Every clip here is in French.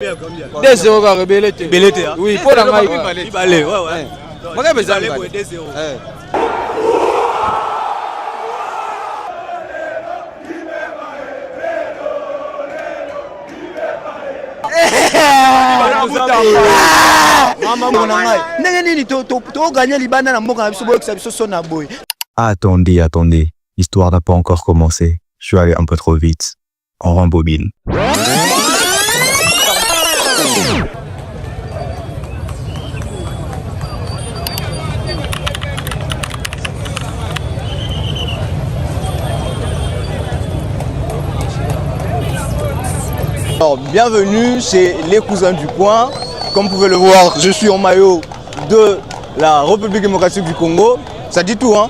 2-0 kaka belete. Belete. Oui, pour la maille. Il va aller, ouais. Moi, je vais aller pour 2-0. Attendez, attendez. L'histoire n'a pas encore commencé. Je suis allé un peu trop vite. On rembobine. Alors, bienvenue chez les cousins du coin. Comme vous pouvez le voir, je suis en maillot de la République démocratique du Congo. Ça dit tout, hein.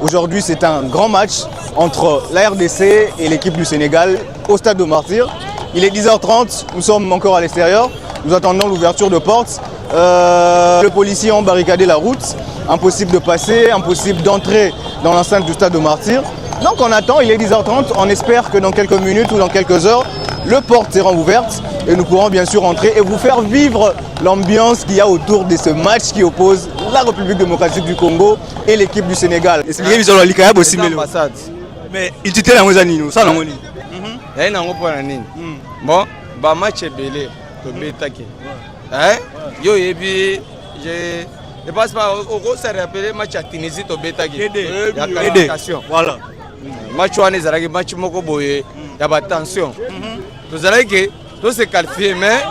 Aujourd'hui, c'est un grand match entre la RDC et l'équipe du Sénégal au stade de Martyrs. Il est 10h30, nous sommes encore à l'extérieur. Nous attendons l'ouverture de portes. Le policier a barricadé la route. Impossible de passer, impossible d'entrer dans l'enceinte du stade de Martyrs. Donc on attend, il est 10h30. On espère que dans quelques minutes ou dans quelques heures, les portes seront ouvertes et nous pourrons bien sûr entrer et vous faire vivre l'ambiance qu'il y a autour de ce match qui oppose la République démocratique du Congo et l'équipe du Sénégal. Mais il tient la moisine, ça non moni. Eh non, on bon, bah match est belé, to betaki. Hein? Yo et puis je passe pas au gros ça rappelle match à Tunisie to betaki. La qualification. Voilà. Match on est zaraki match moko boye, y a pas tension. To zaraki to se qualifier mais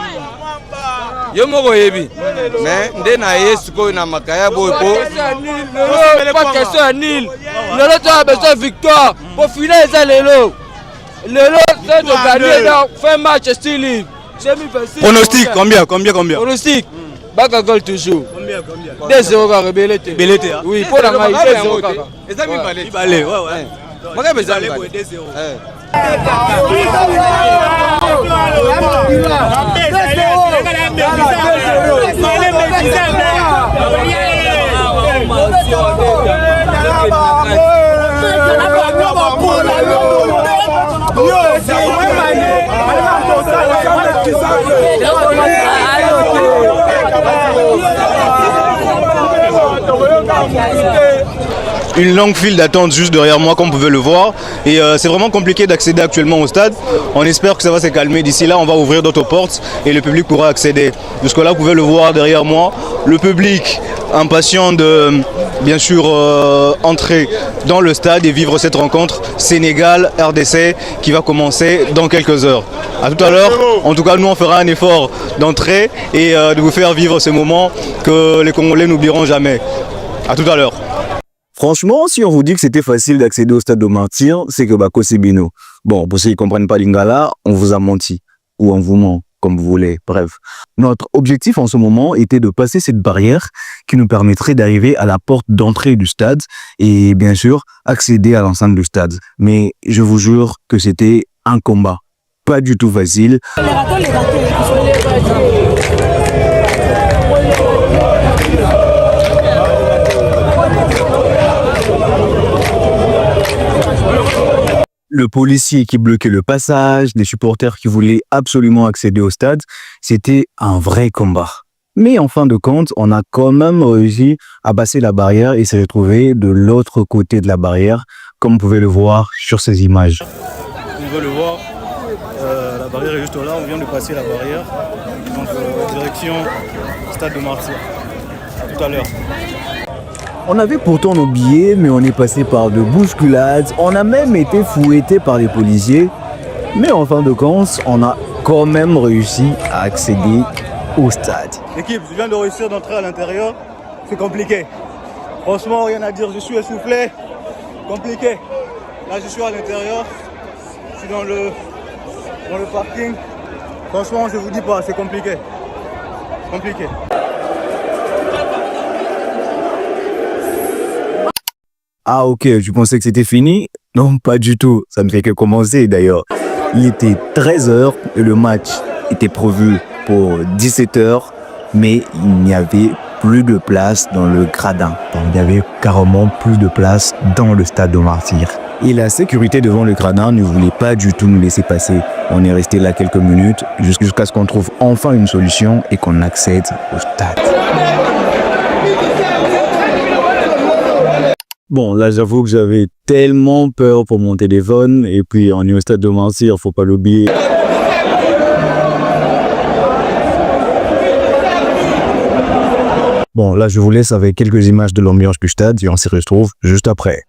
yo moko yebi. Mais ndena yesu ko na makaya boye ko. Pas question à nil. Le tu as besoin de victoire pour finir ça lelo. Lelo c'est de gagner dans fin match style. Pronostic combien? Pronostic. Baka goal toujours. Combien? 2-0 kaka belete. Belete. Oui, pour la maille 2-0 kaka. Il va aller, ouais. Moi je vais aller pour 2-0. Une longue file d'attente juste derrière moi, comme vous pouvez le voir. Et c'est vraiment compliqué d'accéder actuellement au stade. On espère que ça va se calmer. D'ici là, on va ouvrir d'autres portes et le public pourra accéder. Jusque-là, vous pouvez le voir derrière moi. Le public impatient de, bien sûr, entrer dans le stade et vivre cette rencontre Sénégal-RDC qui va commencer dans quelques heures. À tout à l'heure. En tout cas, nous, on fera un effort d'entrer et de vous faire vivre ce moment que les Congolais n'oublieront jamais. À tout à l'heure. Franchement, si on vous dit que c'était facile d'accéder au stade de Martyrs, c'est que Bako c'est Bino. Bon, pour ceux qui ne comprennent pas Lingala, on vous a menti. Ou on vous ment, comme vous voulez. Bref. Notre objectif en ce moment était de passer cette barrière qui nous permettrait d'arriver à la porte d'entrée du stade et bien sûr, accéder à l'enceinte du stade. Mais je vous jure que c'était un combat. Pas du tout facile. Le policier qui bloquait le passage, les supporters qui voulaient absolument accéder au stade, c'était un vrai combat. Mais en fin de compte, on a quand même réussi à passer la barrière et s'est retrouvé de l'autre côté de la barrière, comme vous pouvez le voir sur ces images. Vous pouvez le voir, la barrière est juste là, on vient de passer la barrière, donc direction stade de Martyrs. À tout à l'heure. On avait pourtant nos billets, mais on est passé par de bousculades. On a même été fouetté par les policiers. Mais en fin de compte, on a quand même réussi à accéder au stade. L'équipe, je viens de réussir d'entrer à l'intérieur. C'est compliqué. Franchement, rien à dire. Je suis essoufflé. Compliqué. Là, je suis à l'intérieur. Je suis dans le parking. Franchement, je vous dis pas, c'est compliqué. Compliqué. Ah ok, tu pensais que c'était fini? Non, pas du tout. Ça ne fait que commencer d'ailleurs. Il était 13h et le match était prévu pour 17h, mais il n'y avait plus de place dans le gradin. Donc, il n'y avait carrément plus de place dans le stade de Martyrs. Et la sécurité devant le gradin ne voulait pas du tout nous laisser passer. On est resté là quelques minutes jusqu'à ce qu'on trouve enfin une solution et qu'on accède au stade. Bon, là, j'avoue que j'avais tellement peur pour mon téléphone. Et puis, on est au stade de Mansir, faut pas l'oublier. Bon, là, je vous laisse avec quelques images de l'ambiance du stade et on s'y retrouve juste après.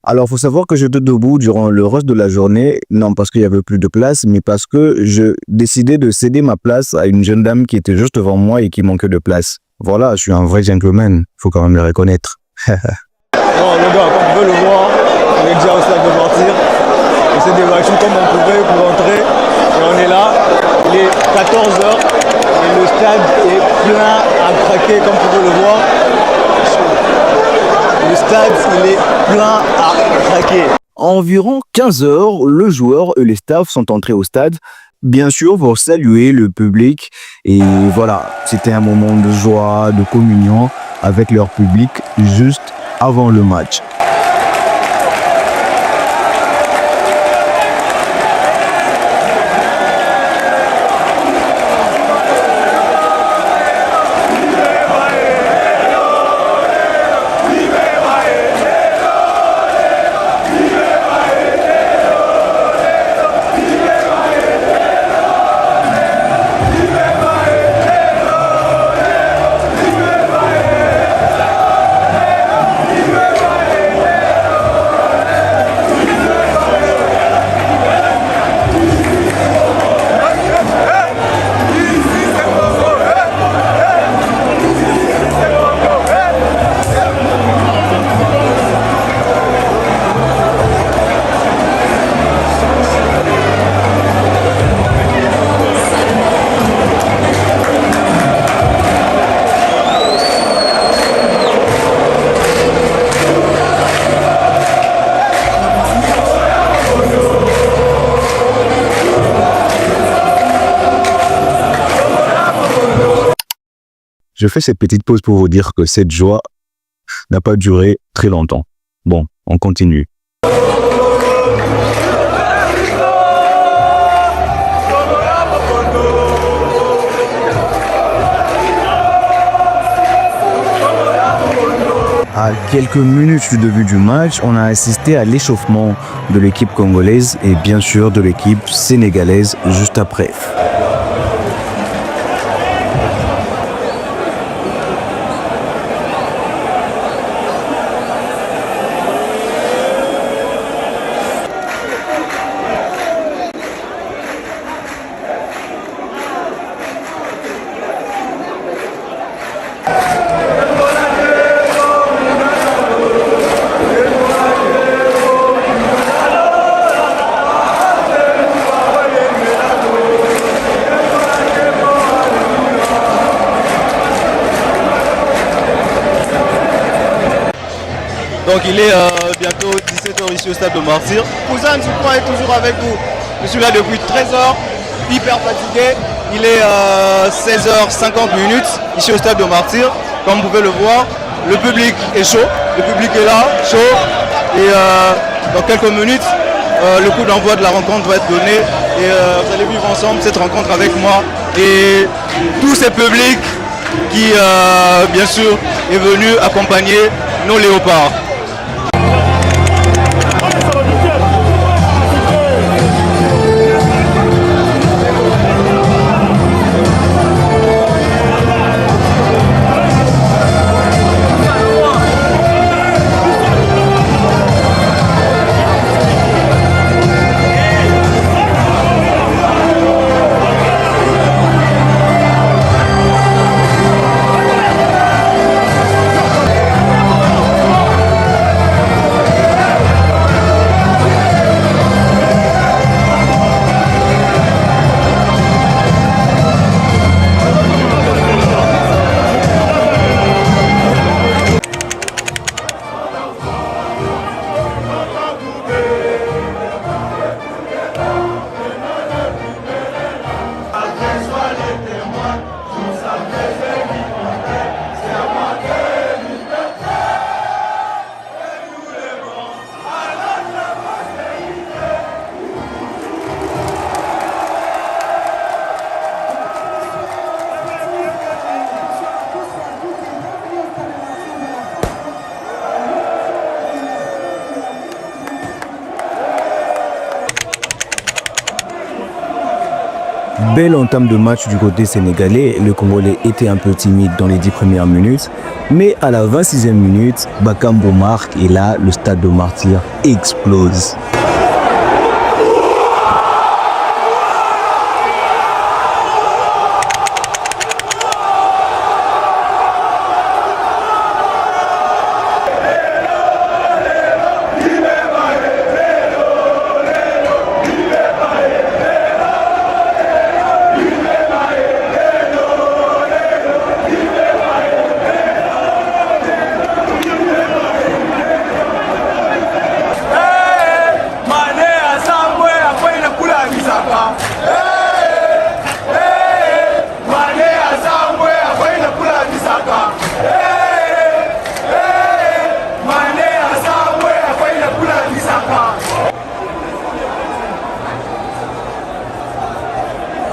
Alors, faut savoir que j'étais debout durant le reste de la journée, non parce qu'il y avait plus de place, mais parce que je décidais de céder ma place à une jeune dame qui était juste devant moi et qui manquait de place. Voilà, je suis un vrai gentleman, faut quand même le reconnaître. Bon, les gars, comme vous pouvez le voir, on est déjà au stade de Martyr. On s'est débattu comme on pouvait pour entrer. Et on est là, il est 14h et le stade est plein à craquer, comme vous pouvez le voir. Le stade, il est plein à craquer. Environ 15 heures, le joueur et les staffs sont entrés au stade, bien sûr pour saluer le public. Et voilà, c'était un moment de joie, de communion avec leur public juste avant le match. Je fais cette petite pause pour vous dire que cette joie n'a pas duré très longtemps. Bon, on continue. À quelques minutes du début du match, on a assisté à l'échauffement de l'équipe congolaise et bien sûr de l'équipe sénégalaise juste après. Donc il est bientôt 17h ici au stade de Martyr. Cousin du coin est toujours avec vous. Je suis là depuis 13h, hyper fatigué. Il est 16h50 ici au stade de Martyr. Comme vous pouvez le voir, le public est chaud. Le public est là, chaud. Et dans quelques minutes, le coup d'envoi de la rencontre va être donné. Et vous allez vivre ensemble cette rencontre avec moi. Et tous ces publics qui, bien sûr, est venu accompagner nos léopards. belle entame de match du côté sénégalais. Le Congolais était un peu timide dans les 10 premières minutes. Mais à la 26e minute, Bakambu marque et là, le stade de Martyr explose.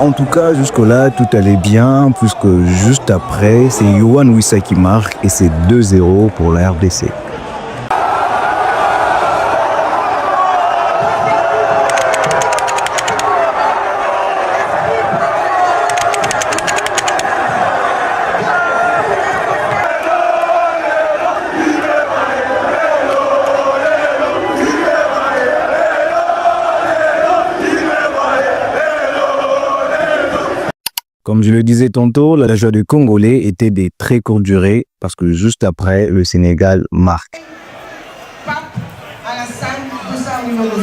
En tout cas, jusque-là, tout allait bien, puisque juste après, c'est Yohan Wissa qui marque et c'est 2-0 pour la RDC. Comme je le disais tantôt, la joie des Congolais était des très courtes durées parce que juste après, le Sénégal marque. Pape Alassane Dossard numéro 21.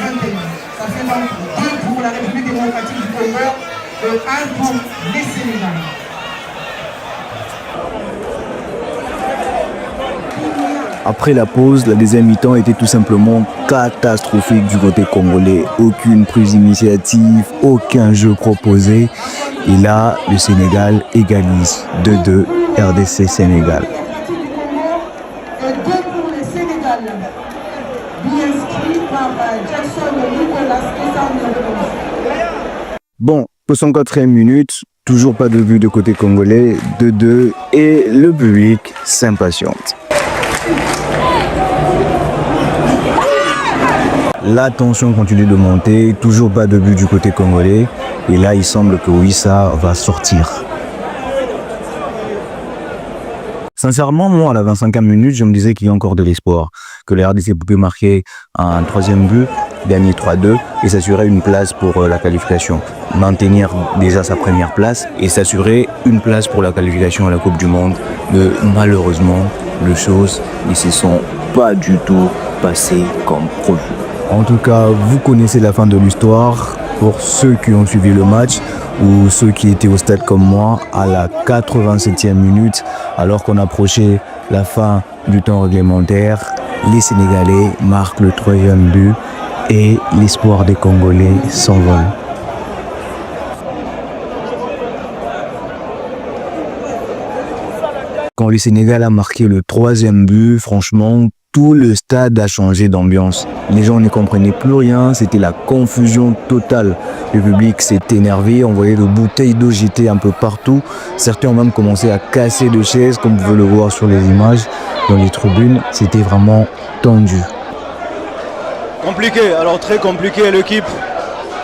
Ça fait donc 2 pour la République démocratique du Congo et 1 pour les Sénégalais. Après la pause, la deuxième mi-temps était tout simplement catastrophique du côté congolais. Aucune prise d'initiative, aucun jeu proposé. Et là, le Sénégal égalise 2-2 RDC Sénégal. Et 2 pour les Sénégal. Bien inscrit par Jackson Nicolas et Bon, 64e minute, toujours pas de but de côté congolais, 2-2 et le public s'impatiente. La tension continue de monter, toujours pas de but du côté congolais. Et là, il semble que Wissa va sortir. Sincèrement, moi, à la 25e minute, je me disais qu'il y a encore de l'espoir. Que les RDC pouvaient marquer un 3e but, gagner 3-2 et s'assurer une place pour la qualification. Maintenir déjà sa première place et s'assurer une place pour la qualification à la Coupe du Monde. Mais malheureusement, les choses ne se sont pas du tout passées comme prévu. En tout cas, vous connaissez la fin de l'histoire. Pour ceux qui ont suivi le match ou ceux qui étaient au stade comme moi, à la 87e minute, alors qu'on approchait la fin du temps réglementaire, les Sénégalais marquent le 3e but et l'espoir des Congolais s'envole. Quand le Sénégal a marqué le 3e but, franchement, tout le stade a changé d'ambiance. Les gens ne comprenaient plus rien, c'était la confusion totale. Le public s'est énervé, on voyait de bouteilles d'eau jetées un peu partout. Certains ont même commencé à casser de chaises, comme vous pouvez le voir sur les images. Dans les tribunes, c'était vraiment tendu. Compliqué, alors très compliqué l'équipe.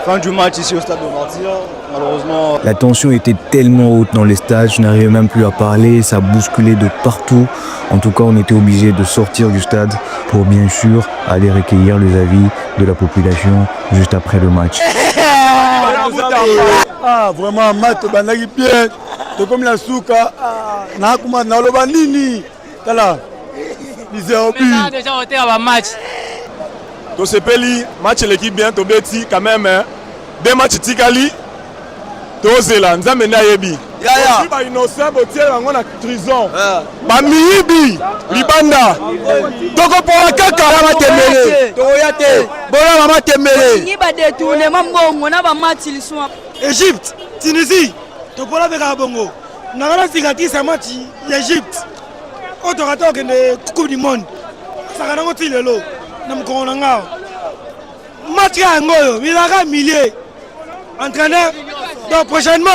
Fin du match ici au stade de Martyr, malheureusement. La tension était tellement haute dans les stades, je n'arrivais même plus à parler, ça bousculait de partout. En tout cas, on était obligé de sortir du stade pour bien sûr aller recueillir les avis de la population juste après le match. Ah, vraiment, Matt Banagi bien. C'est comme la souka. Nakuma Naloba Nini. Tala. Déjà voté à match. To sepeli match l'équipe bien to beti quand même hein. 2 matchs tikali to zela nzambe na yebi ya ba innocent botier bango na prison ba miyibi libanda toko pola kaka na temele to yate bola mama temele ni ba détourner mbongo na ba match liswa Égypte Tunisie to pola beka bongo na ngala sigati match Égypte otorato kende Coupe du monde sakana ngoti lelo na mukona ngao match ya ngoyo milaka millier entraîneur donc prochainement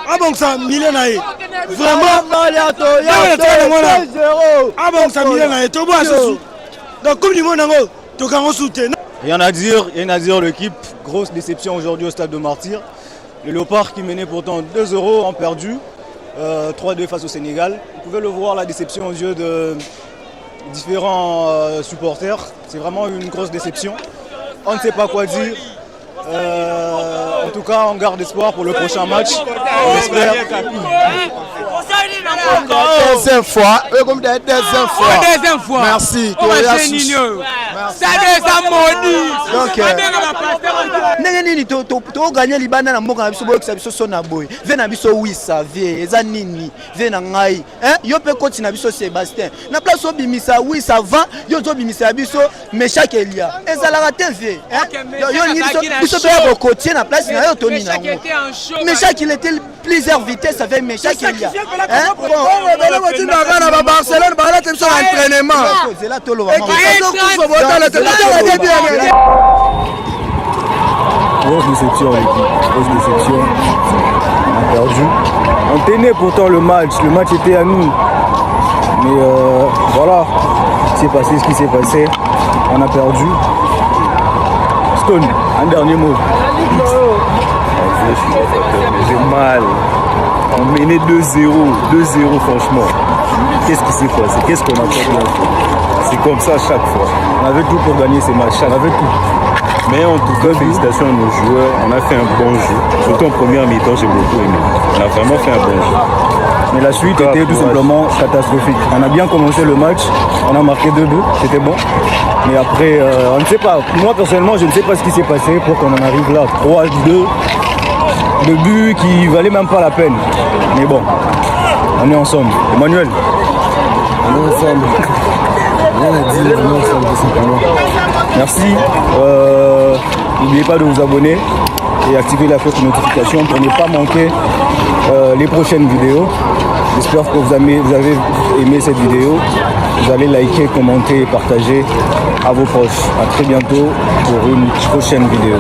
ah bon ça millier na ye vraiment ah bon ça millier na ye to boa sous donc Coupe du monde ngo to kango soutenir. Rien à dire l'équipe, grosse déception aujourd'hui au stade de Martyr. Les Léopards qui menaient pourtant 2-0 ont perdu 3-2 face au Sénégal. Vous pouvez le voir, la déception aux yeux de différents supporters. C'est vraiment une grosse déception. On ne sait pas quoi dire. En tout cas, on garde espoir pour le prochain match. On espère. Deuxième fois. Deuxième fois. Merci. To gagner libana na mboka na biso boyo biso sona boy. Ve na biso wisa vie eza nini? Ve na ngai. Yo pe coach na biso Sébastien. Na place obimisa wisa 20, yo zo bimisa biso Meshak Elia. Ezala raté vie. Yo ni biso pe coach na place na yo Tony na. Meshak il était plusieurs vitesses avec Meshak Elia. Barcelone, entraînement. Grosse déception, l'équipe. Grosse déception. On a perdu. On tenait pourtant le match. Le match était à nous. Mais voilà. Il s'est passé ce qui s'est passé. On a perdu. Stone, un dernier mot. J'ai mal. On menait 2-0. 2-0 franchement. Qu'est-ce qui s'est passé? Qu'est-ce qu'on a fait? C'est comme ça chaque fois. On avait tout pour gagner ces matchs. On avait tout. Mais en tout cas, félicitations à nos joueurs. On a fait un bon jeu. Surtout en première mi-temps, j'ai beaucoup aimé. On a vraiment fait un bon jeu. Mais la suite était tout simplement catastrophique. On a bien commencé le match. On a marqué 2 buts. C'était bon. Mais après, on ne sait pas. Moi, personnellement, je ne sais pas ce qui s'est passé pour qu'on en arrive là. 3-2. Le but qui valait même pas la peine. Mais bon, on est ensemble. Emmanuel. On est ensemble. Merci. N'oubliez pas de vous abonner et activer la cloche de notification pour ne pas manquer les prochaines vidéos. J'espère que vous avez aimé cette vidéo. Vous allez liker, commenter et partager à vos proches. A très bientôt pour une prochaine vidéo.